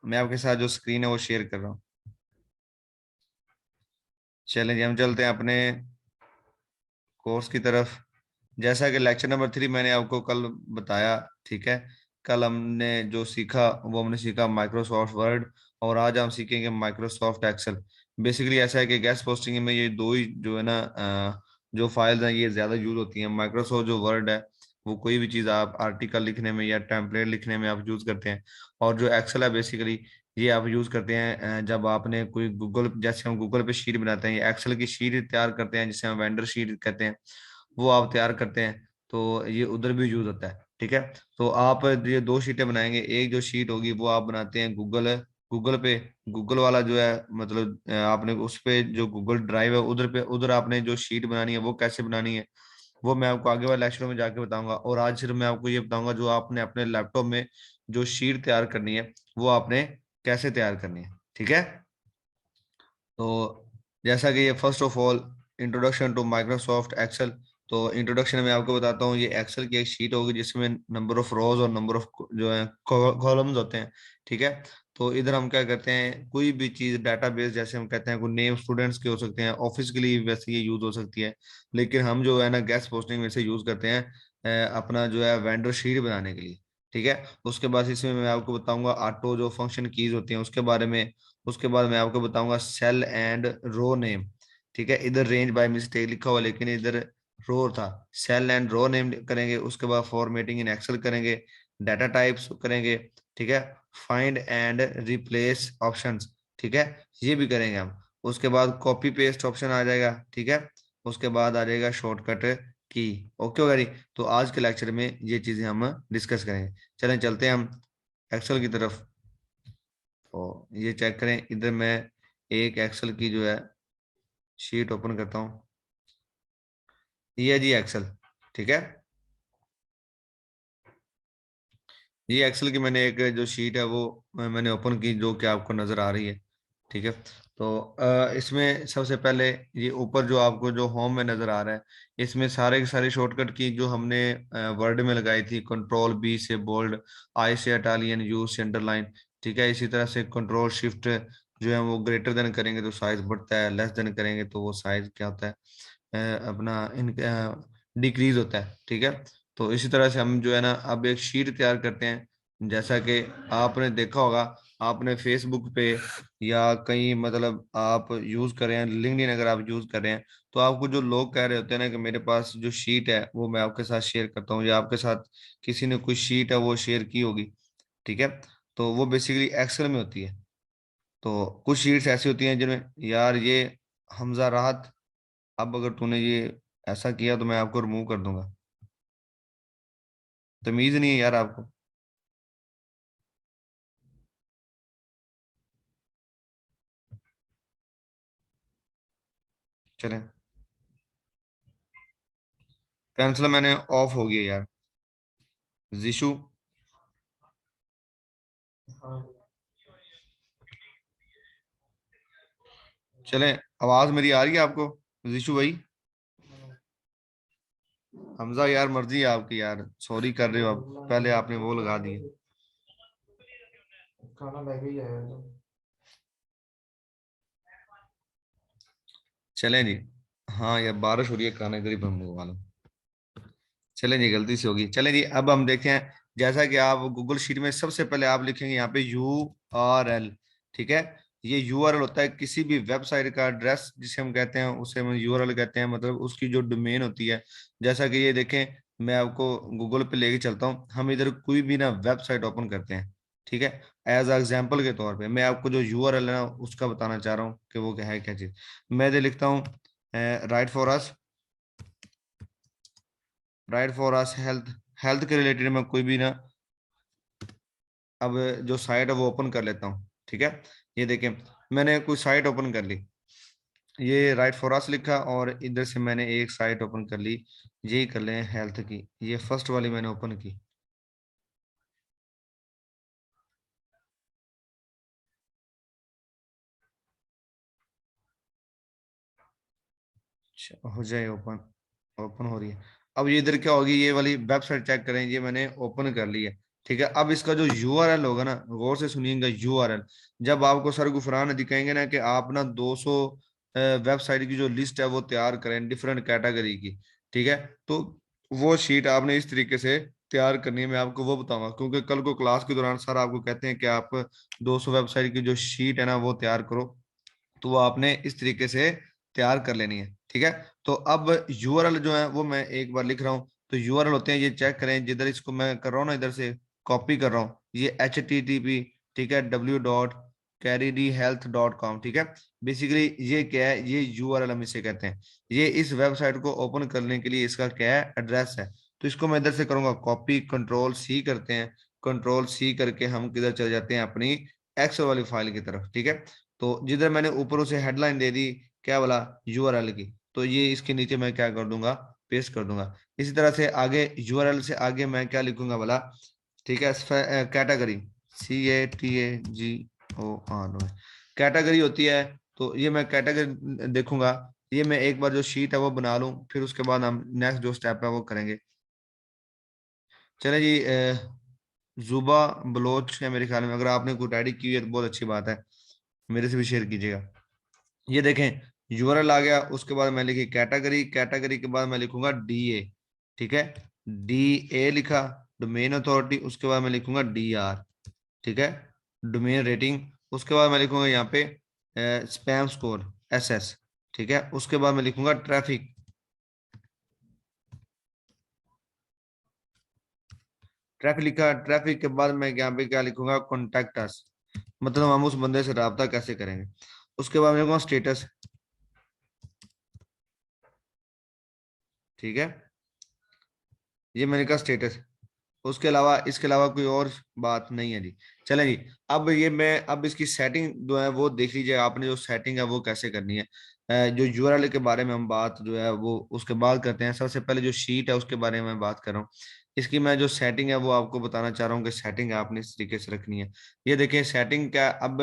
मैं आपके साथ जो स्क्रीन है वो शेयर कर रहा हूँ। चलें जी, हम चलते हैं अपने कोर्स की तरफ। जैसा कि लेक्चर नंबर 3 मैंने आपको कल बताया, ठीक है। कल हमने जो सीखा वो हमने सीखा माइक्रोसॉफ्ट वर्ड, और आज हम सीखेंगे माइक्रोसॉफ्ट एक्सेल। बेसिकली ऐसा है कि गैस पोस्टिंग में ये दो ही जो है ना जो फाइल्स हैं ये ज़्यादा यूज होती हैं। माइक्रोसॉफ्ट जो वर्ड है वो कोई भी चीज़ आप आर्टिकल लिखने में या टेम्पलेट लिखने में आप यूज़ करते हैं। और जो एक्सेल है बेसिकली ये आप यूज़ करते हैं जब आपने कोई गूगल, जैसे हम गूगल पे शीट बनाते हैं, ये एक्सेल की शीट तैयार करते हैं जिसे हम वेंडर शीट कहते हैं, वो आप तैयार करते हैं, तो ये उधर भी यूज होता है, ठीक है। तो आप ये दो शीटें बनाएंगे। एक जो शीट होगी वो आप बनाते हैं गूगल गूगल पे, गूगल वाला जो है मतलब आपने उस पे जो गूगल ड्राइव है उधर पे, उधर आपने जो शीट बनानी है वो कैसे बनानी है वो मैं आपको आगे वाले लेक्चर में जाके बताऊंगा। और आज सिर्फ मैं आपको ये बताऊंगा जो आपने अपने लैपटॉप में जो शीट तैयार करनी है वो आपने कैसे तैयार करनी है, ठीक है। तो जैसा कि ये first of all introduction to Microsoft Excel. तो इंट्रोडक्शन में आपको बताता हूँ, ये एक्सेल की एक शीट होगी जिसमें नंबर ऑफ रोज और नंबर ऑफ जो है कॉलम्स होते हैं, ठीक है। तो इधर हम क्या करते हैं, कोई भी चीज डाटाबेस, जैसे हम कहते हैं कोई नेम स्टूडेंट्स के हो सकते हैं, ऑफिस के लिए वैसे ये यूज हो सकती है, लेकिन हम जो है ना गेस्ट पोस्टिंग में से यूज करते हैं अपना जो है वेंडर शीट बनाने के लिए, ठीक है। उसके बाद इसमें मैं आपको बताऊंगा ऑटो जो फंक्शन कीज होती हैं उसके बारे में। उसके बाद मैं आपको बताऊंगा सेल एंड रो नेम, ठीक है। इधर रेंज बाय मिस्टेक लिखा हुआ लेकिन इधर रो था। सेल एंड रो नेम करेंगे, उसके बाद फॉर्मेटिंग इन एक्सेल करेंगे, डाटा टाइप्स करेंगे, ठीक है। फाइंड एंड रिप्लेस ऑप्शंस, ठीक है, ये भी करेंगे हम। उसके बाद कॉपी पेस्ट ऑप्शन आ जाएगा, ठीक है। उसके बाद आ जाएगा शॉर्टकट की। ओके होगा जी। तो आज के लेक्चर में ये चीजें हम डिस्कस करेंगे। चलें चलते हैं हम एक्सेल की तरफ। तो ये चेक करें, इधर मैं एक एक्सेल की जो है शीट ओपन करता हूँ। ये है जी एक्सेल, ठीक है। ये एक्सेल की मैंने एक जो शीट है वो मैंने ओपन की, जो कि आपको नजर आ रही है, ठीक है। तो इसमें सबसे पहले ये ऊपर जो आपको जो होम में नजर आ रहा है, इसमें सारे के सारे शॉर्टकट की जो हमने वर्ड में लगाई थी, कंट्रोल बी से बोल्ड, आई से इटालियन, यू से अंडरलाइन, ठीक है। इसी तरह से कंट्रोल शिफ्ट जो है वो ग्रेटर देन करेंगे तो साइज बढ़ता है, लेस देन करेंगे तो वो साइज क्या होता है अपना इन डिक्रीज होता है, ठीक है। तो इसी तरह से हम जो है ना अब एक शीट तैयार करते हैं। जैसा कि आपने देखा होगा, आपने फेसबुक पे या कहीं मतलब आप यूज कर रहे हैं, लिंक्डइन अगर आप यूज कर रहे हैं, तो आपको जो लोग कह रहे होते हैं ना कि मेरे पास जो शीट है वो मैं आपके साथ शेयर करता हूँ, या आपके साथ किसी ने कोई शीट है वो शेयर की होगी, ठीक है। तो वो बेसिकली एक्सेल में होती है। तो कुछ शीट्स ऐसी होती हैं जिनमें यार ये हमजा राहत, अब अगर तूने ये ऐसा किया तो मैं आपको रिमूव कर दूंगा। तमीज नहीं है यार आपको। चलें, कैंसिल मैंने ऑफ हो गया यार। जिशु, चलें, आवाज मेरी आ रही है आपको? जिशु भाई, हमजा यार मर्जी है आपकी यार, सॉरी कर रहे हो आप, पहले आपने वो लगा दिए। खाना लेके ही आया था। चलें जी। हाँ यार बारिश हो रही है, खाना करीब हम वाला। चलें जी, गलती से होगी। चलें जी, अब हम देखते हैं। जैसा कि आप गूगल शीट में सबसे पहले आप लिखेंगे यहाँ पे URL, ठीक है। ये URL होता है किसी भी वेबसाइट का एड्रेस, जिसे हम कहते हैं उसे हम URL कहते हैं, मतलब उसकी जो डोमेन होती है। जैसा कि ये देखें, मैं आपको गूगल पे लेके चलता हूँ, हम इधर कोई भी ना वेबसाइट ओपन करते हैं, ठीक है। एज एग्जाम्पल के तौर पे मैं आपको जो URL है ना उसका बताना चाह रहा हूँ कि वो क्या है, क्या चीज़। मैं इधर लिखता हूँ right for us, right for us health, health के रिलेटेड मैं कोई भी ना अब जो साइट है वो ओपन कर लेता हूँ, ठीक है। ये देखें, मैंने कोई साइट ओपन कर ली, ये राइट फॉर अस लिखा, और इधर से मैंने एक साइट ओपन कर ली, यही कर लें हेल्थ की, ये फर्स्ट वाली मैंने ओपन की। अच्छा, हो जाए ओपन, ओपन हो रही है। अब ये इधर क्या होगी, ये वाली वेबसाइट चेक करें, ये मैंने ओपन कर ली है, ठीक है। अब इसका जो यूआरएल होगा ना, गौर से सुनिएगा, यूआरएल जब आपको सर गुफरान दिखाएंगे ना कि आप ना 200 वेबसाइट की जो लिस्ट है वो तैयार करें डिफरेंट कैटेगरी की, ठीक है, तो वो शीट आपने इस तरीके से तैयार करनी है। मैं आपको वो बताऊंगा, क्योंकि कल को क्लास के दौरान सर आपको कहते हैं कि आप 200 वेबसाइट की जो शीट है ना वो तैयार करो, तो वो आपने इस तरीके से तैयार कर लेनी है, ठीक है। तो अब यूआरएल जो है वो मैं एक बार लिख रहा हूँ। तो यूआरएल होते हैं, ये चेक करें, जिधर इसको मैं कर रहा हूँ ना, इधर से कॉपी कर रहा हूँ, ये HTTP, ठीक है, www.caryhealth.com, ठीक है। बेसिकली ये क्या है, ये यूआरएल हम इसे कहते हैं। ये इस वेबसाइट को ओपन करने के लिए इसका क्या है, एड्रेस है। तो इसको मैं इधर से करूंगा कॉपी, कंट्रोल C करते हैं, कंट्रोल C करके हम किधर चले जाते हैं, अपनी एक्सेल वाली फाइल की तरफ, ठीक है। तो जिधर मैंने ऊपर उसे हेडलाइन दे दी, क्या बोला, यूआरएल की, तो ये इसके नीचे मैं क्या कर दूंगा, पेस्ट कर दूंगा। इसी तरह से आगे यूआरएल से आगे मैं क्या लिखूंगा बोला, ठीक है, कैटेगरी, CATAGOR, कैटेगरी होती है। तो ये मैं कैटेगरी देखूंगा। ये मैं एक बार जो शीट है वो बना लूं, फिर उसके बाद हम नेक्स्ट जो स्टेप है वो करेंगे। चले जी, जुबा बलोच है मेरे ख्याल में, अगर आपने कोई आईडी की है तो बहुत अच्छी बात है, मेरे से भी शेयर कीजिएगा। ये देखें, यूआरएल आ गया, उसके बाद मैं लिखी कैटेगरी, कैटेगरी के बाद मैं लिखूंगा DA, ठीक है, DA लिखा, डोमेन अथॉरिटी, उसके बाद मैं लिखूंगा DR, ठीक है, डोमेन रेटिंग, उसके बाद मैं लिखूंगा यहाँ पे स्पैम स्कोर, SS, ठीक है, उसके बाद मैं लिखूंगा ट्रैफिक, ट्रैफिक लिखा, ट्रैफिक के बाद मैं यहाँ पे क्या लिखूंगा, कॉन्टेक्ट अस, मतलब हम उस बंदे से रब्ता कैसे करेंगे। उसके बाद मैं लिखूंगा स्टेटस, ठीक है, ये मैंने कहा स्टेटस। उसके अलावा, इसके अलावा कोई और बात नहीं है जी। चलें जी, अब ये मैं, अब इसकी सेटिंग जो है वो देख लीजिए, आपने जो सेटिंग है वो कैसे करनी है। जो यूआरएल के बारे में हम बात जो है वो उसके बाद करते हैं। सबसे पहले जो शीट है उसके बारे में मैं बात कर रहा हूँ। इसकी मैं जो सेटिंग है वो आपको बताना चाह रहा हूँ कि सेटिंग आपने इस तरीके से रखनी है। ये देखिए सेटिंग क्या, अब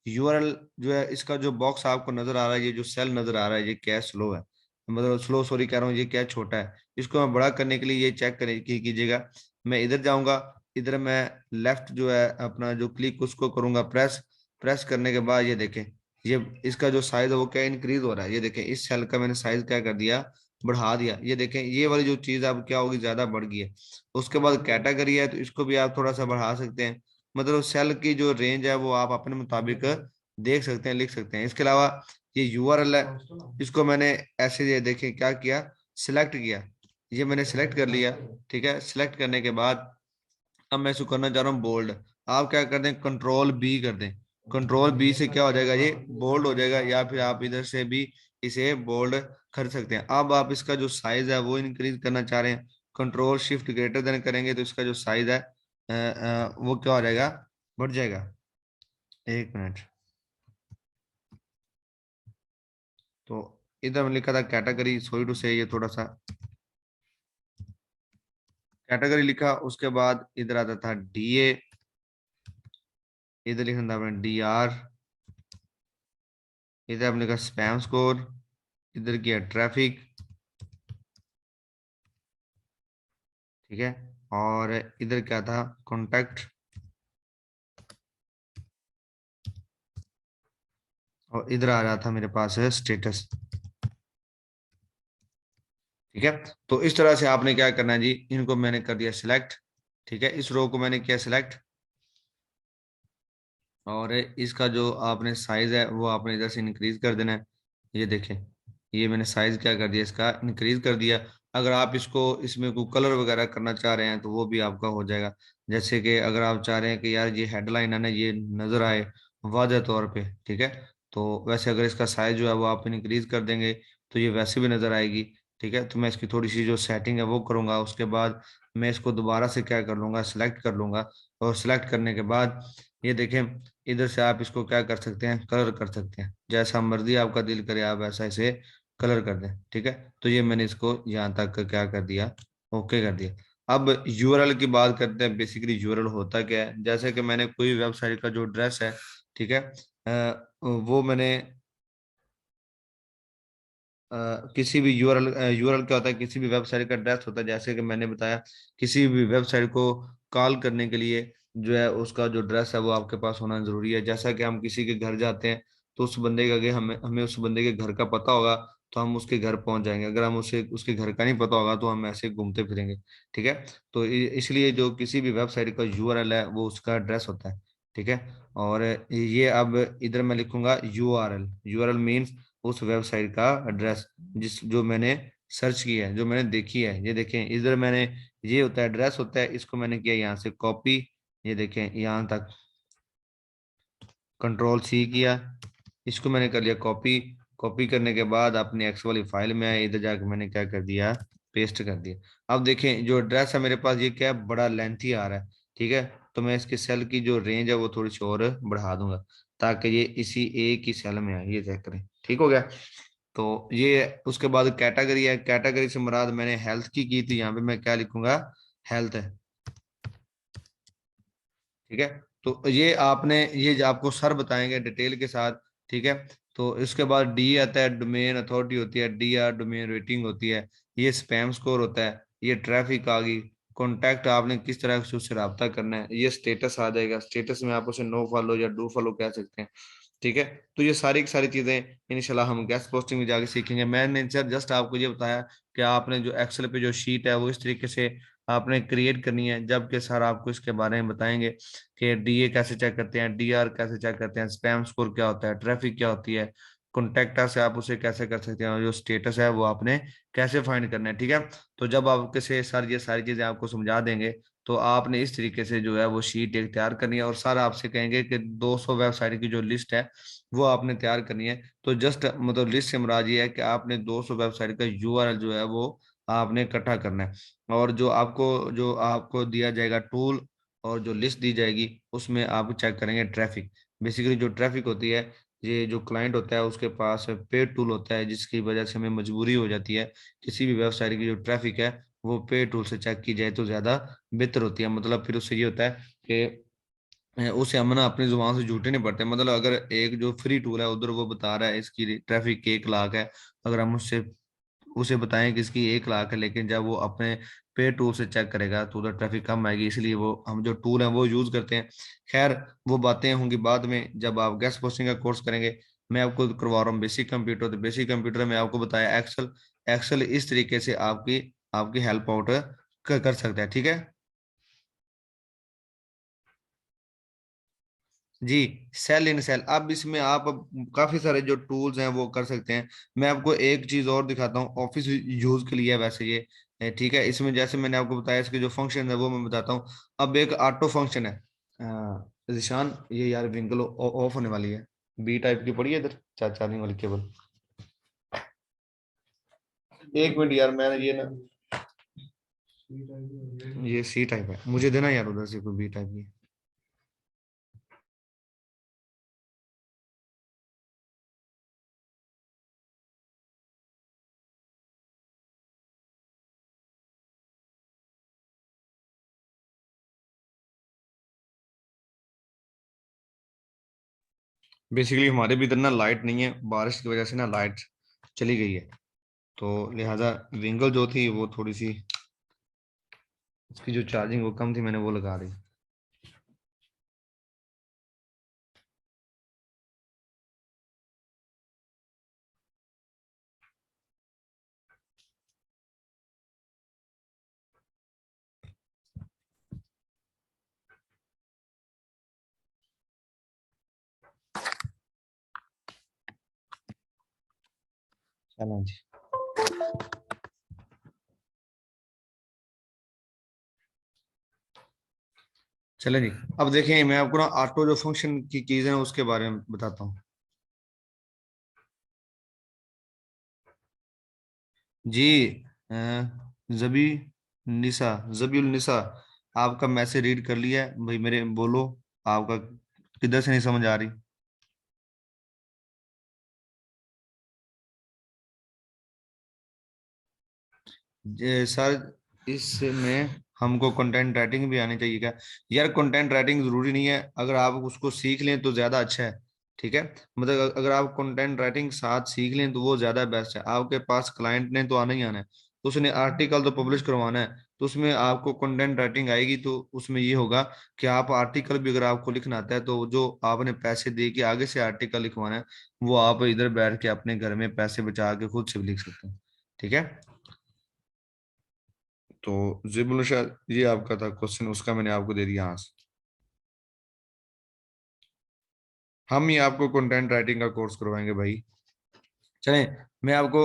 यूआरएल जो है, इसका जो बॉक्स आपको नजर आ रहा है, ये जो सेल नजर आ रहा है, ये क्या स्लो है, मतलब स्लो, सॉरी कह रहा हूँ, ये क्या छोटा है। इसको मैं बड़ा करने के लिए ये चेक करें कीजिएगा, मैं इधर जाऊंगा, इधर मैं लेफ्ट जो है अपना जो क्लिक उसको करूंगा प्रेस, प्रेस करने के बाद ये देखें, ये इसका जो साइज है वो क्या इंक्रीज हो रहा है। ये देखें इस सेल का मैंने साइज क्या कर दिया, बढ़ा दिया। ये देखें ये वाली जो चीज अब क्या होगी, ज्यादा बढ़ गई है। उसके बाद कैटेगरी है, तो इसको भी आप थोड़ा सा बढ़ा सकते हैं, मतलब सेल की जो रेंज है वो आप अपने मुताबिक देख सकते हैं, लिख सकते हैं। इसके अलावा ये यूआरएल है, इसको मैंने ऐसे, ये देखें क्या किया, सिलेक्ट किया, ये मैंने सिलेक्ट कर लिया, ठीक है। सिलेक्ट करने के बाद अब मैं इसको करना चाह रहा हूँ बोल्ड। आप क्या कर दें, कंट्रोल B कर दें, कंट्रोल B से क्या हो जाएगा, ये बोल्ड हो जाएगा, या फिर आप इधर से भी इसे बोल्ड कर सकते हैं। अब आप इसका जो साइज है वो इंक्रीज करना चाह रहे हैं, कंट्रोल Shift करेंगे तो इसका जो साइज है वो क्या हो जाएगा, बढ़ जाएगा। एक मिनट, तो इधर मैंने लिखा था कैटेगरी, सॉरी टू से, ये थोड़ा सा कैटेगरी लिखा, उसके बाद इधर आता था DA, इधर लिखना था आपने DR, इधर आपने लिखा स्पैम स्कोर, इधर किया ट्रैफिक, ठीक है, और इधर क्या था, कॉन्टैक्ट, और इधर आ रहा था मेरे पास है स्टेटस, ठीक है। तो इस तरह से आपने क्या करना है जी, इनको मैंने कर दिया सिलेक्ट, ठीक है, इस रो को मैंने किया सिलेक्ट, और इसका जो आपने साइज है वो आपने इधर से इंक्रीज कर देना है। ये देखें, ये मैंने साइज क्या कर दिया, इसका इंक्रीज कर दिया। अगर आप इसको, इसमें कोई कलर वगैरह करना चाह रहे हैं तो वो भी आपका हो जाएगा। जैसे कि अगर आप चाह रहे हैं कि यार ये हेडलाइन है ना ये नजर आए वाज़ह तौर पे, ठीक है, तो वैसे अगर इसका साइज जो है वो आप इंक्रीज कर देंगे तो ये वैसे भी नजर आएगी, ठीक है। तो मैं इसकी थोड़ी सी जो सेटिंग है वो करूंगा, उसके बाद मैं इसको दोबारा से क्या कर लूंगा, सिलेक्ट कर लूंगा, और सिलेक्ट करने के बाद ये देखें, इधर से आप इसको क्या कर सकते हैं, कलर कर सकते हैं, जैसा मर्जी आपका दिल करे आप ऐसा इसे कलर कर दें, ठीक है। तो ये मैंने इसको यहाँ तक क्या कर दिया, ओके कर दिया। अब यूआरएल की बात करते हैं। बेसिकली यूआरएल होता क्या है, जैसे कि मैंने कोई वेबसाइट का जो एड्रेस है, ठीक है, वो मैंने किसी भी यूआरएल, यूआरएल क्या होता है, किसी भी वेबसाइट का एड्रेस होता है, जैसे कि मैंने बताया, किसी भी वेबसाइट को कॉल करने के लिए जो है उसका जो एड्रेस है वो आपके पास होना जरूरी है। जैसा कि हम किसी के घर जाते हैं तो उस बंदे का, अगर हमें हमें उस बंदे के घर का पता होगा तो हम उसके घर पहुंच जाएंगे। अगर हम उसे उसके घर का नहीं पता होगा तो हम ऐसे घूमते फिरेंगे। ठीक है। तो इसलिए जो किसी भी वेबसाइट का यूआरएल है वो उसका एड्रेस होता है। ठीक है। और ये अब इधर मैं लिखूंगा यूआरएल। यूआरएल मीन्स उस वेबसाइट का एड्रेस जिस जो मैंने सर्च किया है, जो मैंने देखी है। ये देखें इधर मैंने, ये होता है एड्रेस होता है, इसको मैंने किया यहाँ से कॉपी। ये देखें यहाँ तक कंट्रोल सी किया, इसको मैंने कर लिया कॉपी। कॉपी करने के बाद अपनी एक्स वाली फाइल में आया, इधर जाके मैंने क्या कर दिया, पेस्ट कर दिया। अब देखें जो एड्रेस है मेरे पास ये क्या है, बड़ा लेंथी आ रहा है। ठीक है। तो मैं इसके सेल की जो रेंज है वो थोड़ी सी और बढ़ा दूंगा ताकि ये इसी एक ही सेल में आए। ये चेक करें, ठीक हो गया। तो ये उसके बाद कैटेगरी है, कैटेगरी से मुराद मैंने हेल्थ की थी, यहाँ पे मैं क्या लिखूंगा, हेल्थ है। ठीक है। तो ये आपने, ये जो आपको सर बताएंगे डिटेल के साथ। ठीक है। तो इसके बाद डी आता है, डोमेन अथॉरिटी होती है, डी आर डोमेन रेटिंग होती है, ये स्पैम स्कोर होता है, ये ट्रैफिक आ गई, कॉन्टैक्ट आपने किस तरह से उससे रब्ता करना है, ये स्टेटस आ जाएगा। स्टेटस में आप उसे नो फॉलो या डू फॉलो कह सकते हैं। ठीक है। तो ये सारी की सारी चीजें इंशाल्लाह हम गेस्ट पोस्टिंग में जाके सीखेंगे। मैंने सर जस्ट आपको ये बताया कि आपने जो एक्सेल पे जो शीट है वो इस तरीके से आपने क्रिएट करनी है, जबकि सर आपको इसके बारे में बताएंगे कि डीए कैसे चेक करते हैं, डीआर कैसे चेक करते हैं, स्पैम स्कोर क्या होता है, ट्रैफिक क्या होती है, कॉन्टेक्टा से आप उसे कैसे कर सकते हैं, और जो स्टेटस है वो आपने कैसे फाइंड करना है। ठीक है। तो जब आपके से सर ये सारी चीजें आपको समझा देंगे तो आपने इस तरीके से जो है वो शीट एक तैयार करनी है, और सर आपसे कहेंगे कि 200 वेबसाइट की जो लिस्ट है वो आपने तैयार करनी है। तो जस्ट मतलब लिस्ट से मुराद ये है कि आपने 200 वेबसाइट का यूआरएल जो है वो आपने इकट्ठा करना है। और जो आपको दिया जाएगा टूल और जो लिस्ट दी जाएगी उसमें आप चेक करेंगे ट्रैफिक। बेसिकली जो ट्रैफिक होती है, ये जो क्लाइंट होता है उसके पास पेड टूल होता है, जिसकी वजह से हमें मजबूरी हो जाती है किसी भी वेबसाइट की जो ट्रैफिक है वो पेड टूल से चेक की जाए तो ज्यादा बेहतर होती है। मतलब फिर उससे ये होता है कि उसे हम ना अपनी जुबान से झूठे नहीं पड़ते। मतलब अगर एक जो फ्री टूल है उधर वो बता रहा है इसकी ट्रैफिक 1 लाख है, अगर हम उससे उसे बताएं कि इसकी 1 लाख है, लेकिन जब वो अपने पे टूल से चेक करेगा तो उधर ट्रैफिक कम आएगी, इसलिए वो हम जो टूल है वो यूज करते हैं। खैर वो बातें होंगी बाद में जब आप गेस्ट पोस्टिंग का कोर्स करेंगे। मैं आपको करवा रहा हूँ बेसिक कंप्यूटर। तो बेसिक कंप्यूटर में आपको बताया एक्सेल। एक्सेल इस तरीके से आपकी आपकी हेल्प आउट कर सकता है। ठीक है जी। सेल इन सेल, अब इसमें आप काफी सारे जो टूल्स हैं वो कर सकते हैं। मैं आपको एक चीज और दिखाता हूँ, ऑफिस यूज के लिए है वैसे ये। ठीक है। इसमें जैसे मैंने आपको बताया इसके जो फंक्शन है वो मैं बताता हूँ। अब एक ऑटो फंक्शन है। जिशान ये यार विंगल ऑफ होने वाली है, बी टाइप की पड़ी है इधर, चार्जिंग वाली केबल। एक मिनट यार, मैं ये ना, ये सी टाइप है, मुझे देना यार उधर से कोई बी टाइप की। बेसिकली हमारे भी इधर ना लाइट नहीं है, बारिश की वजह से ना लाइट चली गई है। तो लिहाजा विंगल जो थी वो थोड़ी सी, उसकी जो चार्जिंग वो कम थी, मैंने वो लगा दी। चलो जी। चले जी। अब देखें मैं आपको ना ऑटो जो फंक्शन की चीज है उसके बारे में बताता हूँ। जी। अ, जबी निसा, जबीउल निसा, आपका मैसेज रीड कर लिया है भाई, मेरे बोलो आपका किधर से नहीं समझ आ रही। सर इसमें हमको कंटेंट राइटिंग भी आनी चाहिए क्या? यार कंटेंट राइटिंग जरूरी नहीं है, अगर आप उसको सीख लें तो ज्यादा अच्छा है। ठीक है। मतलब अगर आप कंटेंट राइटिंग साथ सीख लें तो वो ज्यादा बेस्ट है। आपके पास क्लाइंट ने तो आना ही आना है। तो उसने आर्टिकल तो पब्लिश करवाना है, तो उसमें आपको कंटेंट राइटिंग आएगी। तो उसमें ये होगा कि आप आर्टिकल भी अगर आपको लिखना आता है तो जो आपने पैसे दे के आगे से आर्टिकल लिखवाना है, वो आप इधर बैठ के अपने घर में पैसे बचा के खुद से भी लिख सकते हैं। ठीक है। तो जिबुल शायद ये आपका था क्वेश्चन, उसका मैंने आपको दे दिया आंसर। हम ही आपको कंटेंट राइटिंग का कोर्स करवाएंगे भाई। चलें, मैं आपको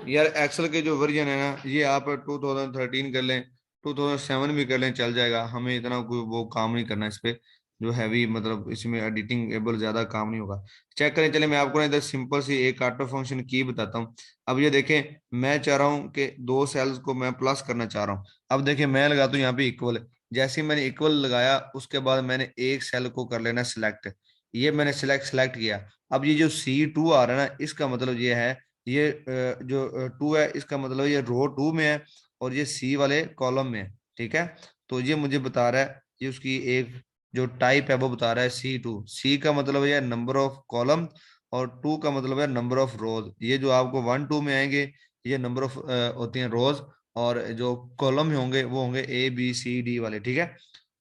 यार एक्सेल के जो वर्जन है ना, ये आप 2013 कर लें, 2007 भी कर लें, चल जाएगा। हमें इतना कोई वो काम नहीं करना इस पे, जो हैवी मतलब इसमें एडिटिंग एबल ज्यादा काम नहीं होगा। चेक करें, चले मैं आपको ना इधर सिंपल सी एक ऑटो फंक्शन की बताता हूँ। अब ये देखें, मैं चाह रहा हूँ कि दो सेल्स को मैं प्लस करना चाह रहा हूँ। अब देखें, मैं लगाता हूँ यहाँ पे इक्वल। जैसे ही मैंने इक्वल लगाया, उसके बाद मैंने एक सेल को कर लेना सिलेक्ट। ये मैंने सिलेक्ट किया। अब ये जो C2 आ रहा है ना, इसका मतलब ये है, ये जो टू है, इसका मतलब ये रो टू में है, और ये सी वाले कॉलम में है। ठीक है। तो ये मुझे बता रहा है, ये उसकी एक जो टाइप है वो बता रहा है C2। सी का मतलब है नंबर ऑफ कॉलम, और टू का मतलब है नंबर ऑफ रोज। ये जो आपको 1 2 में आएंगे, ये नंबर ऑफ होती हैं रोज, और जो कॉलम में होंगे वो होंगे ABCD वाले। ठीक है।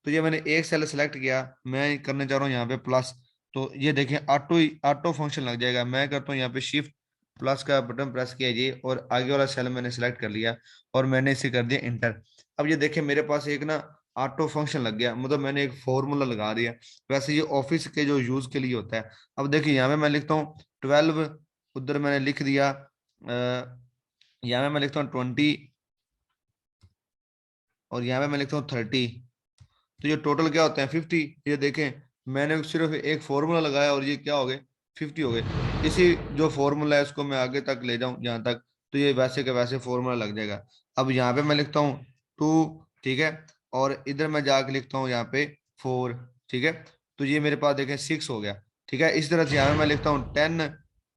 तो ये मैंने एक सेल सेलेक्ट किया, मैं करना चाह रहा हूँ यहाँ पे प्लस। तो ये देखें, ऑटो ऑटो फंक्शन लग जाएगा। मैं करता हूँ यहाँ पे शिफ्ट प्लस का बटन प्रेस किया जी, और आगे वाला सेल मैंने सिलेक्ट कर लिया, और मैंने इसे कर दिया इंटर। अब ये देखें, मेरे पास एक ना ऑटो फंक्शन लग गया, मतलब मैंने एक फॉर्मूला लगा दिया। वैसे ये ऑफिस के जो यूज के लिए होता है। अब देखिए, यहाँ पे मैं लिखता हूँ 12, उधर मैंने लिख दिया यहाँ पे मैं लिखता हूँ 20, और यहाँ पे मैं लिखता हूँ 30। तो ये टोटल क्या होते हैं 50। ये देखें, मैंने सिर्फ एक फॉर्मूला लगाया और ये क्या हो गए 50 हो गए। इसी जो फॉर्मूला है उसको मैं आगे तक ले जाऊं यहाँ तक, तो ये वैसे के वैसे फॉर्मूला लग जाएगा। अब यहाँ पे मैं लिखता हूँ 2। ठीक है। और इधर मैं जाके लिखता हूँ यहाँ पे 4। ठीक है। तो ये मेरे पास देखें 6 हो गया। ठीक है। इस तरह से यहाँ पे मैं लिखता हूँ 10,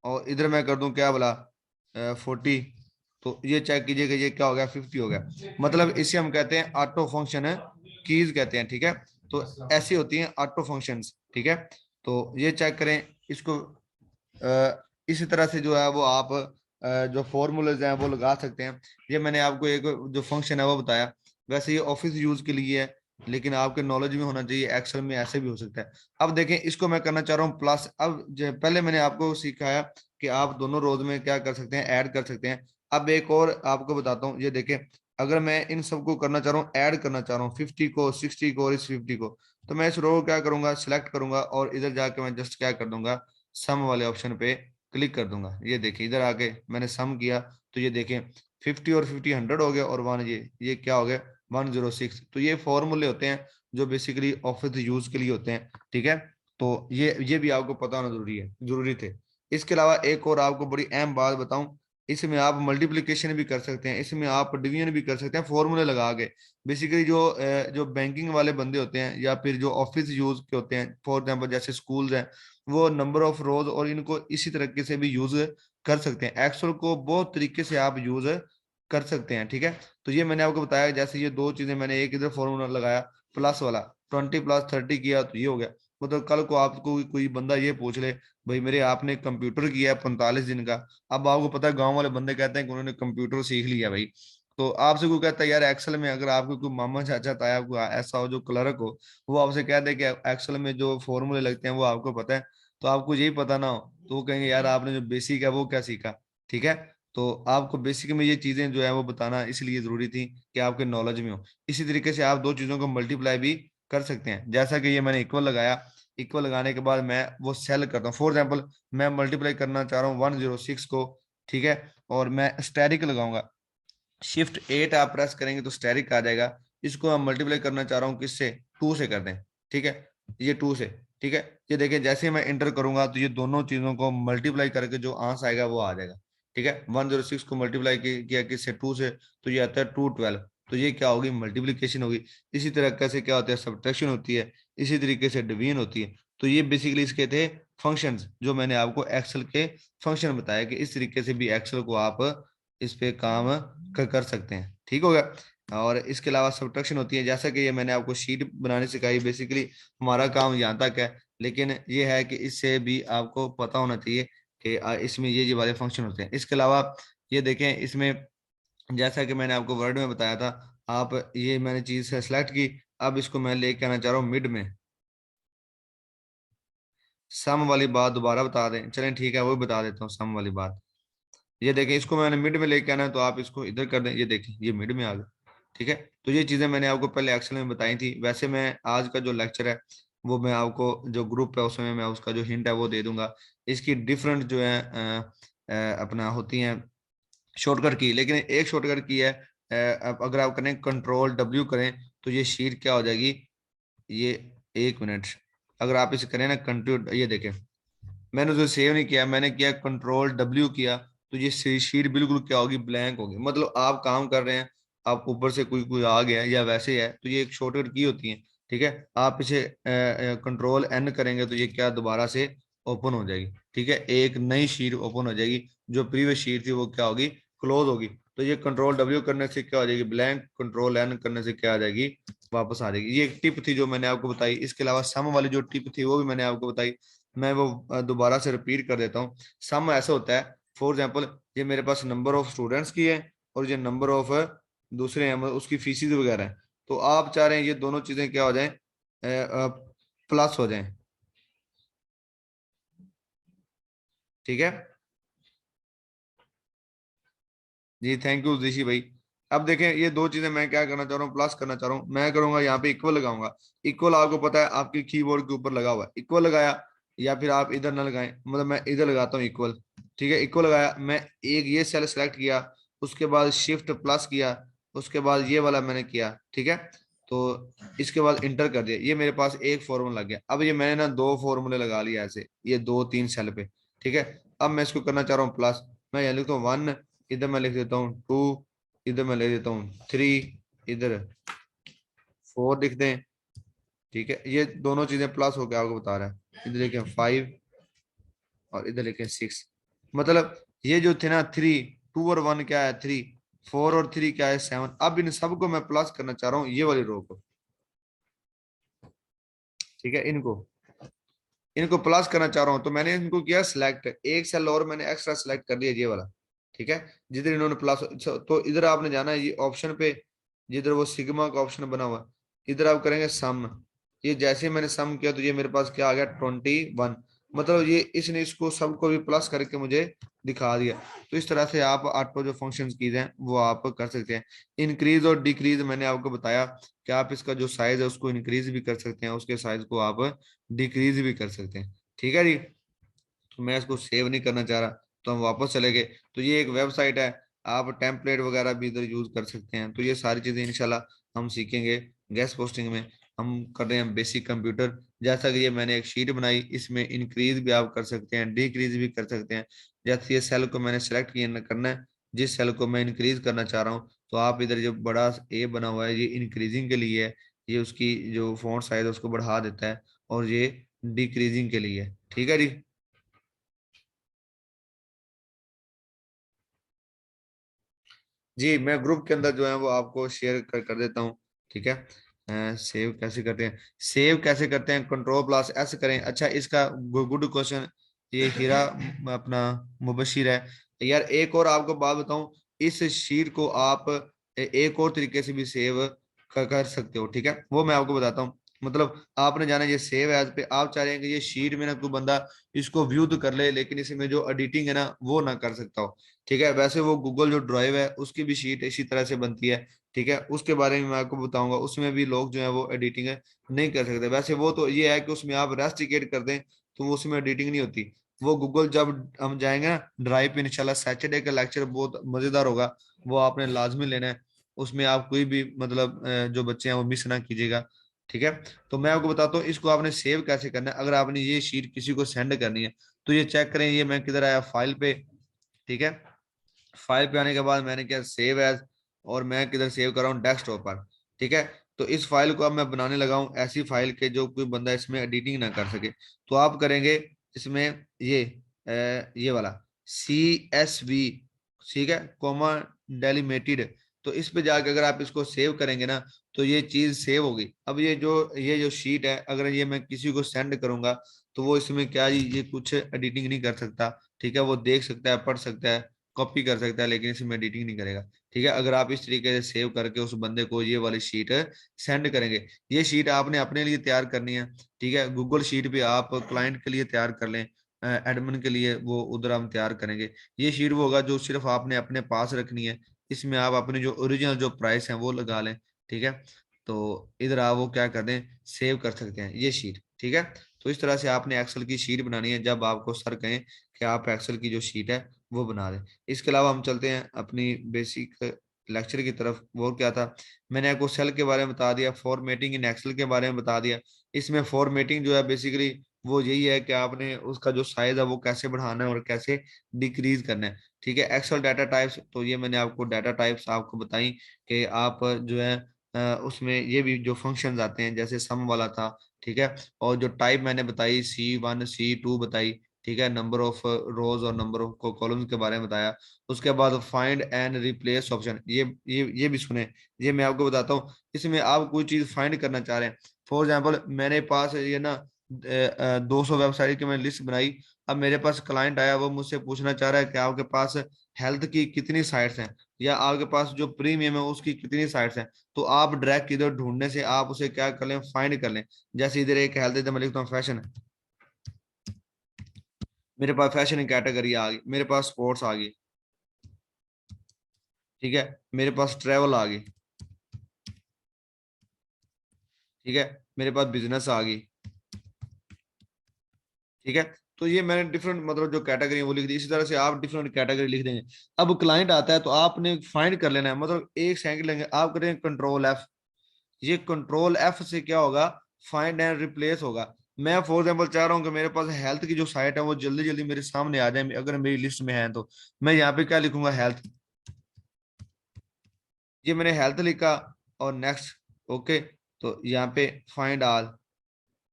और इधर मैं कर दूं क्या बोला 40। तो ये चेक कीजिए कि ये क्या हो गया 50 हो गया। मतलब इसे हम कहते हैं ऑटो फंक्शन कीज कहते हैं। ठीक है। तो ऐसी होती हैं ऑटो फंक्शंस। ठीक है। तो ये चेक करें इसको। इसी तरह से जो है वो आप जो फॉर्मूलेज हैं वो लगा सकते हैं। ये मैंने आपको एक जो फंक्शन है वो बताया। वैसे ये ऑफिस यूज के लिए है, लेकिन आपके नॉलेज में होना चाहिए, एक्सेल में ऐसे भी हो सकता है। अब देखें, इसको मैं करना चाह रहा हूँ प्लस। अब पहले मैंने आपको सिखाया कि आप दोनों रोज में क्या कर सकते हैं, ऐड कर सकते हैं। अब एक और आपको बताता हूँ, ये देखें, अगर मैं इन सबको करना चाह रहा हूँ, ऐड करना चाह रहा हूँ 50 को, 60 को और इस 50 को, तो मैं इस रो को क्या करूंगा, सिलेक्ट करूंगा, और इधर जाके मैं जस्ट क्या कर दूंगा, सम वाले ऑप्शन पे क्लिक कर दूंगा। ये देखिए, इधर आके मैंने सम किया, तो ये देखें 50 और 50 100 हो गया, और वन ये क्या हो गया 106। तो ये फॉर्मूले होते हैं जो बेसिकली ऑफिस यूज के लिए होते हैं। ठीक है। तो ये भी आपको पता होना जरूरी थे। इसके अलावा एक और आपको बड़ी अहम बात बताऊं, इसमें आप मल्टीप्लिकेशन भी कर सकते हैं, इसमें आप डिवीजन भी कर सकते हैं फॉर्मूले लगा के। बेसिकली जो बैंकिंग वाले बंदे होते हैं, या फिर जो ऑफिस यूज के होते हैं, फॉर एग्जांपल जैसे स्कूल्स हैं, वो नंबर ऑफ रोज और इनको इसी तरीके से भी यूज कर सकते हैं। एक्सेल को बहुत तरीके से आप यूज कर सकते हैं। ठीक है। तो ये मैंने आपको बताया, जैसे ये दो चीजें मैंने एक इधर फॉर्मूला लगाया प्लस वाला, 20 + 30 किया तो ये हो गया। मतलब कल को आपको कोई बंदा ये पूछ ले, भाई मेरे आपने कंप्यूटर किया है 45 दिन का। अब आपको पता है गांव वाले बंदे कहते हैं कि उन्होंने कंप्यूटर सीख लिया भाई। तो आपसे कोई कहता है यार एक्सेल में, अगर आपको कोई मामा चाचा ताया आपको ऐसा हो जो क्लर्क हो, वो आपसे कह दे कि एक्सेल में जो फॉर्मूले लगते हैं वो आपको पता है, तो आपको यही पता ना हो, तो वो कहेंगे यार आपने जो बेसिक है वो क्या सीखा। ठीक है। तो आपको बेसिक में ये चीजें जो है वो बताना इसलिए जरूरी थी कि आपके नॉलेज में हो। इसी तरीके से आप दो चीजों को मल्टीप्लाई भी कर सकते हैं, जैसा कि ये मैंने इक्वल लगाया। इक्वल लगाने के बाद मैं वो सेल करता हूँ। फॉर एग्जाम्पल, मैं मल्टीप्लाई करना चाह रहा हूँ 106 को। ठीक है। और मैं स्टैरिक लगाऊंगा, Shift 8 आप प्रेस करेंगे तो स्टैरिक आ जाएगा। इसको हम मल्टीप्लाई करना चाह रहा हूँ किससे, 2 से कर दें। ठीक है। ये 2 से। ठीक है। ये देखिए, जैसे ही मैं इंटर करूंगा तो ये दोनों चीजों को मल्टीप्लाई करके जो आंसर आएगा वो आ जाएगा। ठीक है। 106 को मल्टीप्लाई किया किससे, 2 से, तो ये आता है 212। तो ये क्या होगी, मल्टीप्लीकेशन होगी। इसी तरह कैसे क्या होता है, सब्ट्रैक्शन होती है। इसी तरीके से डिवीजन होती है। तो ये बेसिकली इसके थे फंक्शंस, जो मैंने आपको एक्सेल के फंक्शन बताया कि इस तरीके से भी एक्सेल को आप इस पे काम कर सकते हैं। ठीक हो गया। और इसके अलावा सब्ट्रैक्शन होती है, जैसा कि ये मैंने आपको शीट बनाने सिखाई। बेसिकली हमारा काम यहाँ तक है, लेकिन ये है कि इससे भी आपको पता होना चाहिए कि इसमें ये वाले फंक्शन होते हैं। इसके अलावा ये देखें, इसमें जैसा कि मैंने आपको वर्ड में बताया था, आप ये मैंने चीज से सेलेक्ट की, अब इसको मैं लेके आना चाह रहा हूँ मिड में। सम वाली बात दोबारा बता दें, चलें ठीक है, वो भी बता देता हूँ सम वाली बात। ये देखें, इसको मैंने मिड में लेके आना है, तो आप इसको इधर कर दें, ये देखें ये मिड में आ गया। ठीक है, तो ये चीजें मैंने आपको पहले एक्सेल में बताई थी। वैसे मैं आज का जो लेक्चर है वो मैं आपको जो ग्रुप है उसमें मैं उसका जो हिंट है वो दे दूंगा। इसकी डिफरेंट जो है अपना होती हैं शॉर्टकट की, लेकिन एक शॉर्टकट की है अगर आप करें कंट्रोल डब्ल्यू करें तो ये शीट क्या हो जाएगी, ये 1 मिनट, अगर आप इसे करें ना कंट्रोल, ये देखें मैंने उसे सेव नहीं किया, मैंने किया कंट्रोल डब्ल्यू किया, तो ये शीट बिल्कुल क्या होगी, ब्लैंक होगी। मतलब आप काम कर रहे हैं, आप ऊपर से कोई कोई आ गया या वैसे है, तो ये एक शॉर्टकट की होती है। ठीक है, आप इसे कंट्रोल एन करेंगे तो ये क्या दोबारा से ओपन हो जाएगी। ठीक है, एक नई शीट ओपन हो जाएगी, जो प्रीवियस शीट थी वो क्या होगी, क्लोज होगी। तो ये कंट्रोल डब्ल्यू करने से क्या हो जाएगी, ब्लैंक, कंट्रोल एन करने से क्या आ जाएगी, वापस आ जाएगी। ये एक टिप थी जो मैंने आपको बताई। इसके अलावा सम वाली जो टिप थी वो भी मैंने आपको बताई, मैं वो दोबारा से रिपीट कर देता हूँ। सम ऐसा होता है, फॉर एग्जाम्पल ये मेरे पास नंबर ऑफ स्टूडेंट्स की है और ये नंबर ऑफ दूसरे हैं, मतलब उसकी फीसिस वगैरह है। तो आप चाह रहे हैं ये दोनों चीजें क्या हो जाएं, प्लस हो जाएं। ठीक है जी, थैंक यू ऋषि भाई। अब देखें, ये दो चीजें मैं क्या करना चाह रहा हूँ, प्लस करना चाह रहा हूँ। मैं करूंगा यहाँ पे इक्वल लगाऊंगा। इक्वल आपको पता है आपकी कीबोर्ड के ऊपर लगा हुआ है, इक्वल लगाया, या फिर आप इधर ना लगाएं, मतलब मैं इधर लगाता हूँ इक्वल। ठीक है, इक्वल लगाया, मैं एक ये सेल सेलेक्ट किया, उसके बाद शिफ्ट प्लस किया, उसके बाद ये वाला मैंने किया। ठीक है, तो इसके बाद इंटर कर दिया, ये मेरे पास एक फॉर्मूला लग गया। अब ये मैंने ना दो फॉर्मूले लगा लिया ऐसे, ये दो तीन सेल पे। ठीक है, अब मैं इसको करना चाह रहा हूँ प्लस। मैं यहाँ लिखता हूँ 1, इधर मैं लिख देता हूँ 2, इधर मैं ले देता हूँ 3, इधर 4 लिख दें। ठीक है, ये दोनों चीजें प्लस होकर आपको बता रहा है। इधर लिखें 5 और इधर लिखें 6। मतलब ये जो थे ना 3, 2 और 1 क्या है 3, 4 और 3 क्या है 7। अब इन सबको मैं प्लस करना चाह रहा हूँ ये वाली रो को। ठीक है, इनको इनको प्लस करना चाह रहा हूँ, तो मैंने इनको किया सिलेक्ट, एक सेल और मैंने एक्स्ट्रा सिलेक्ट कर दिया ये वाला। ठीक है, जिधर इन्होंने प्लस, तो इधर आपने जाना है ये ऑप्शन पे, जिधर वो सिग्मा का ऑप्शन बना हुआ है, इधर आप करेंगे सम। ये जैसे ही मैंने सम किया तो ये मेरे पास क्या आ गया 21। मतलब ये इसने इसको सबको भी प्लस करके मुझे दिखा दिया। तो इस तरह से आप ऑटो जो फंक्शन कीज हैं वो आप कर सकते हैं। इंक्रीज और डिक्रीज मैंने आपको बताया कि आप इसका जो साइज है उसको इंक्रीज भी कर सकते हैं, उसके साइज को आप डिक्रीज भी कर सकते हैं। ठीक है जी, तो मैं इसको सेव नहीं करना चाह रहा, तो हम वापस चले गए। तो ये एक वेबसाइट है, आप टेम्पलेट वगैरह भी इधर यूज कर सकते हैं। तो ये सारी चीजें इंशाल्लाह हम सीखेंगे गैस पोस्टिंग में। हम कर रहे हैं बेसिक कंप्यूटर। जैसा कि ये मैंने एक शीट बनाई, इसमें इंक्रीज भी आप कर सकते हैं, डिक्रीज भी कर सकते हैं। जैसे ये सेल को मैंने सेलेक्ट किया करना है, जिस सेल को मैं इंक्रीज करना चाह रहा हूँ, तो आप इधर जो बड़ा ए बना हुआ है ये इंक्रीजिंग के लिए है, ये उसकी जो फॉन्ट साइज है उसको बढ़ा देता है, और ये डिक्रीजिंग के लिए है। ठीक है जी। जी, मैं ग्रुप के अंदर जो है वो आपको शेयर कर देता हूँ। ठीक है, सेव कैसे करते हैं, सेव कैसे करते हैं, कंट्रोल प्लस एस करें। अच्छा, इसका गुड क्वेश्चन, ये हीरा अपना मुबशिर है। यार एक और आपको बात बताऊं, इस शीट को आप एक और तरीके से भी सेव कर सकते हो। ठीक है, वो मैं आपको बताता हूँ। मतलब आपने जाना ये सेव एज पे, आप चाह रहे हैं कि ये शीट में ना कोई बंदा इसको व्यू तो कर ले, लेकिन इसमें जो एडिटिंग है ना वो ना कर सकता हो। ठीक है, वैसे वो गूगल जो ड्राइव है उसकी भी शीट इसी तरह से बनती है। ठीक है, उसके बारे में मैं आपको बताऊंगा, उसमें भी लोग जो है वो एडिटिंग नहीं कर सकते। वैसे वो तो ये है कि उसमें आप रेस्टिकेट कर दें तो वो उसमें एडिटिंग नहीं होती। वो गूगल जब हम जाएंगे ना ड्राइव पे, इंशाल्लाह सैटरडे का लेक्चर बहुत मजेदार होगा, वो आपने लाजमी लेना है। उसमें आप कोई भी मतलब जो बच्चे हैं वो मिस ना कीजिएगा। ठीक है, तो मैं आपको बताता हूँ इसको आपने सेव कैसे करना है। अगर आपने ये शीट किसी को सेंड करनी है तो ये चेक करें, ये मैं किधर आया, फाइल पे। ठीक है, फाइल पे आने के बाद मैंने क्या सेव एज, और मैं किधर सेव कर रहा हूँ, डेस्कटॉप पर। ठीक है, तो इस फाइल को अब मैं बनाने लगा हूँ ऐसी फाइल के जो कोई बंदा इसमें एडिटिंग ना कर सके। तो आप करेंगे इसमें ये ये वाला CSV, ठीक है, कॉमा डेलिमेटेड। तो इस पे जाके अगर आप इसको सेव करेंगे ना तो ये चीज सेव होगी। अब ये जो शीट है, अगर ये मैं किसी को सेंड करूंगा तो वो इसमें क्या ये कुछ एडिटिंग नहीं कर सकता, ठीक है। वो देख सकता है, पढ़ सकता है, कॉपी कर सकता है, लेकिन इसमें एडिटिंग नहीं करेगा, ठीक है। अगर आप इस तरीके से सेव करके उस बंदे को ये वाली शीट सेंड करेंगे, ये शीट आपने अपने लिए तैयार करनी है, ठीक है। गूगल शीट भी आप क्लाइंट के लिए तैयार कर लें, एडमिन के लिए वो उधर हम तैयार करेंगे। ये शीट वो होगा जो सिर्फ आपने अपने पास रखनी है, इसमें आप अपने जो ओरिजिनल जो प्राइस है वो लगा लें, ठीक है। तो इधर आप वो क्या कर दें, सेव कर सकते हैं ये शीट, ठीक है। तो इस तरह से आपने एक्सेल की शीट बनानी है, जब आपको सर कहें कि आप एक्सेल की जो शीट है वो बना दें। इसके अलावा हम चलते हैं अपनी बेसिक लेक्चर की तरफ। वो क्या था, मैंने आपको सेल के बारे में बता दिया, फॉर्मेटिंग इन एक्सेल के बारे में बता दिया। इसमें फॉर्मेटिंग जो है बेसिकली वो यही है कि आपने उसका जो साइज है वो कैसे बढ़ाना है और कैसे डिक्रीज करना है, ठीक है। एक्सेल डाटा टाइप्स, तो ये मैंने आपको डाटा टाइप्स आपको बताई कि आप जो है उसमें ये भी जो फंक्शंस आते हैं, जैसे सम वाला था, ठीक है। और जो टाइप मैंने बताई, C1 C2 बताई, ठीक है। नंबर ऑफ रोज और नंबर ऑफ कॉलम्स के बारे में बताया। उसके बाद फाइंड एंड रिप्लेस ऑप्शन, ये भी सुने, ये मैं आपको बताता हूँ। इसमें आप कोई चीज फाइंड करना चाह रहे हैं, फॉर एग्जाम्पल मेरे पास ये ना 200 वेबसाइट की मैंने लिस्ट बनाई। अब मेरे पास क्लाइंट आया, वो मुझसे पूछना चाह रहा है कि आपके पास हेल्थ की कितनी साइट्स हैं, या आपके पास जो प्रीमियम है उसकी कितनी साइट्स हैं। तो आप डायरेक्ट इधर ढूंढने से आप उसे क्या कर लें, फाइंड कर लें। जैसे इधर एक हेल्थ, इधर मैं लिखता हूँ फैशन, मेरे पास फैशन की कैटेगरी आ गई, मेरे पास स्पोर्ट्स आ गई, ठीक है। मेरे पास ट्रेवल आ गई, ठीक है। मेरे पास बिजनेस आ गई, ठीक है। तो ये मैंने डिफरेंट मतलब जो कैटेगरी है वो लिख दी। इसी तरह से आप डिफरेंट कैटेगरी लिख देंगे। अब क्लाइंट आता है तो आपने फाइंड कर लेना है, मतलब एक सेकंड लेंगे, आप करेंगे कंट्रोल F। ये कंट्रोल F से क्या होगा, फाइंड एंड रिप्लेस होगा। मैं फॉर एग्जाम्पल चाह रहा हूँ कि मेरे पास हेल्थ की जो साइट है वो जल्दी जल्दी मेरे सामने आ जाए, अगर मेरी लिस्ट में है तो मैं यहाँ पे क्या लिखूंगा, हेल्थ। ये मैंने हेल्थ लिखा और नेक्स्ट, ओके। तो यहाँ पे फाइंड ऑल,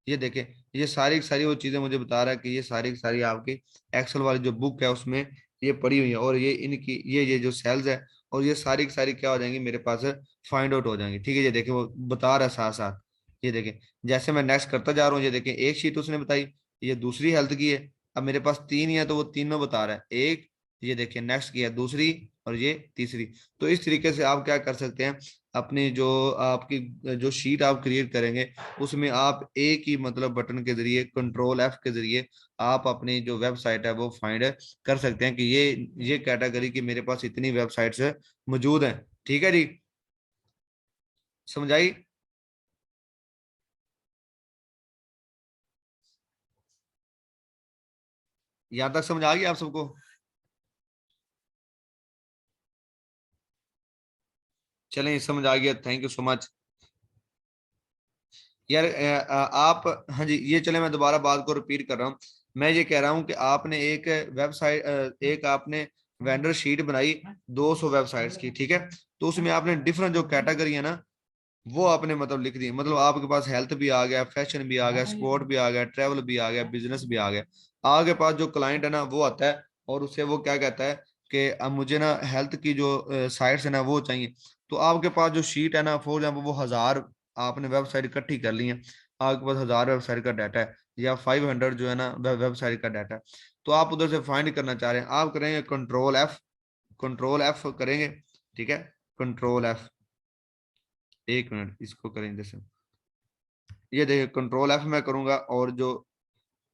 ये देखें, ये सारी की सारी वो चीजें मुझे बता रहा है कि ये सारी की सारी आपकी एक्सेल वाली जो बुक है उसमें ये पड़ी हुई है, और ये इनकी ये जो सेल्स है, और ये सारी की सारी क्या हो जाएंगी मेरे पास, फाइंड आउट हो जाएंगी, ठीक है। ये देखें वो बता रहा है साथ साथ, ये देखें। जैसे मैं नेक्स्ट करता जा रहा हूँ, ये देखें एक शीट उसने बताई, ये दूसरी हेल्थ की है। अब मेरे पास तीन ही है तो वो तीनों बता रहा है, एक, ये देखिए नेक्स्ट की है दूसरी, और ये तीसरी। तो इस तरीके से आप क्या कर सकते हैं, अपनी जो आपकी जो शीट आप क्रिएट करेंगे उसमें आप एक ही मतलब बटन के जरिए, कंट्रोल F के जरिए आप अपनी जो वेबसाइट है वो फाइंड कर सकते हैं कि ये कैटेगरी की मेरे पास इतनी वेबसाइट्स मौजूद हैं, ठीक है जी। समझाई? यहां तक समझ आ गई आप सबको? चलें, समझ आ गया, थैंक यू सो मच। यार आप, हाँ जी, ये चले मैं दोबारा बात को रिपीट कर रहा हूँ। मैं ये कह रहा हूँ कि आपने एक वेबसाइट, एक आपने वेंडर शीट बनाई 200 वेबसाइट्स की, ठीक है। तो उसमें आपने डिफरेंट जो कैटेगरी है ना वो आपने मतलब लिख दी, मतलब आपके पास हेल्थ भी आ गया, फैशन भी आ गया, स्पोर्ट भी आ गया, ट्रैवल भी आ गया, बिजनेस भी आ गया। आपके पास जो क्लाइंट है ना वो आता है और उससे वो क्या कहता है कि अब मुझे ना हेल्थ की जो साइट्स है ना वो चाहिए। तो आपके पास जो शीट है ना, फॉर एग्जाम्पल वो 1000 आपने वेबसाइट इकट्ठी कर ली है, आपके पास 1000 वेबसाइट का डाटा है, या 500 जो है ना वेबसाइट का डाटा है। तो आप उधर से फाइंड करना चाह रहे हैं, आप करेंगे कंट्रोल F, कंट्रोल F करेंगे, ठीक है। कंट्रोल F, एक मिनट इसको करेंगे जैसे, ये देखिए कंट्रोल F मैं करूंगा और जो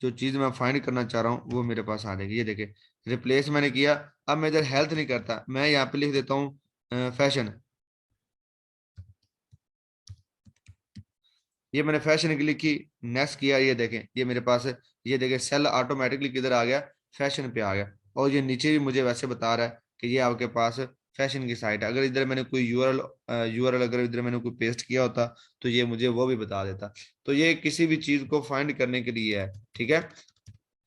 जो चीज मैं फाइंड करना चाह रहा हूँ वो मेरे पास आ जाएगी। ये देखिए रिप्लेस मैंने किया। अब मैं इधर हेल्थ नहीं करता, मैं यहाँ पे लिख देता हूँ फैशन। ये मैंने फैशन की लिखी, नेक्स्ट किया, ये देखें ये मेरे पास है। ये देखें सेल ऑटोमेटिकली किधर आ गया, फैशन पे आ गया। और ये नीचे भी मुझे वैसे बता रहा है कि ये आपके पास फैशन की साइट है। अगर इधर मैंने कोई यूआरएल अगर इधर मैंने कोई पेस्ट किया होता तो ये मुझे वो भी बता देता। तो ये किसी भी चीज को फाइंड करने के लिए है, ठीक है,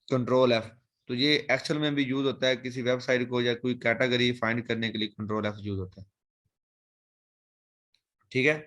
कंट्रोल F। तो ये एक्सेल में भी यूज होता है, किसी वेबसाइट को या कोई कैटेगरी फाइंड करने के लिए कंट्रोल F यूज होता है, ठीक है।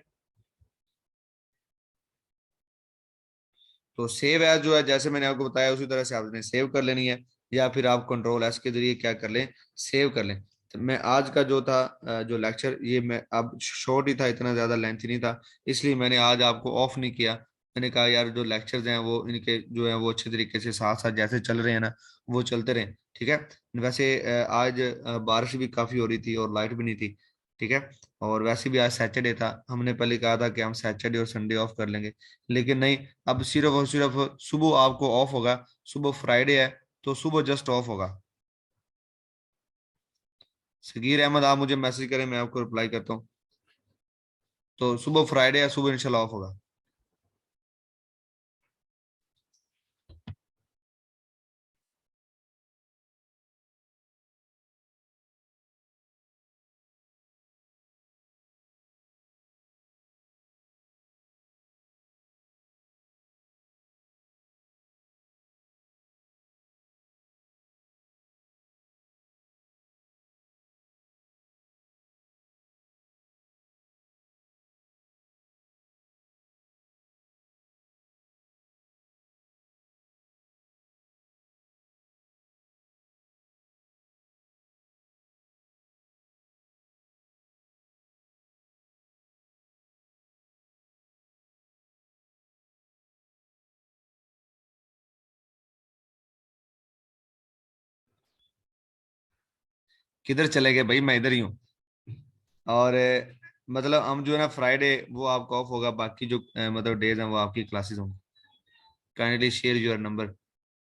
तो सेव एज जो है जैसे मैंने आपको बताया उसी तरह से आपने सेव कर लेनी है, या फिर आप कंट्रोल S के जरिए क्या कर लें, सेव कर लें। तो मैं आज का जो था जो लेक्चर, ये मैं अब शॉर्ट ही था, इतना ज्यादा लेंथ नहीं था, इसलिए मैंने आज आपको ऑफ नहीं किया। मैंने कहा यार जो लेक्चर्स हैं वो इनके जो है वो अच्छे तरीके से साथ साथ जैसे चल रहे हैं ना वो चलते रहे, ठीक है। वैसे आज बारिश भी काफी हो रही थी और लाइट भी नहीं थी, ठीक है। और वैसे भी आज सैटरडे था, हमने पहले कहा था कि हम सैटरडे और संडे ऑफ कर लेंगे, लेकिन नहीं, अब सिर्फ और सिर्फ सुबह आपको ऑफ होगा। सुबह फ्राइडे है तो सुबह जस्ट ऑफ होगा। सगीर अहमद आप मुझे मैसेज करें, मैं आपको रिप्लाई करता हूँ। तो सुबह फ्राइडे है, सुबह इंशाल्लाह ऑफ होगा। किधर चले गए भाई, मैं इधर ही हूँ। और मतलब हम जो है ना फ्राइडे वो आपका ऑफ होगा, बाकी जो मतलब डेज हैं वो आपकी क्लासेस होंगी। Kindly share your number.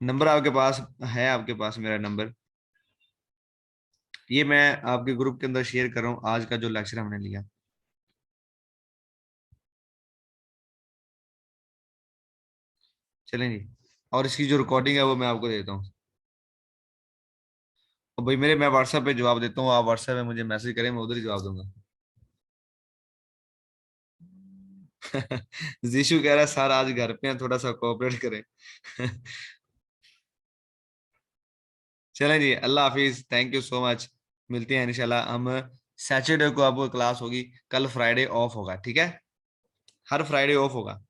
Number आपके पास है, आपके पास मेरा नंबर, ये मैं आपके ग्रुप के अंदर शेयर कर रहा हूँ, आज का जो लेक्चर हमने लिया। चलें जी। और इसकी जो रिकॉर्डिंग है वो मैं आपको देता हूँ। और भाई मेरे, मैं व्हाट्सएप पे जवाब देता हूँ, आप व्हाट्सएप पे मुझे मैसेज करें, मैं उधर ही जवाब दूंगा। जीशु कह रहा है सर आज घर पे हैं, थोड़ा सा कोऑपरेट करें। चलें जी, अल्लाह हाफिज, थैंक यू सो मच। मिलते हैं इंशाल्लाह हम। सैटरडे को आपको क्लास होगी, कल फ्राइडे ऑफ होगा, ठीक है। हर फ्राइडे ऑफ होगा।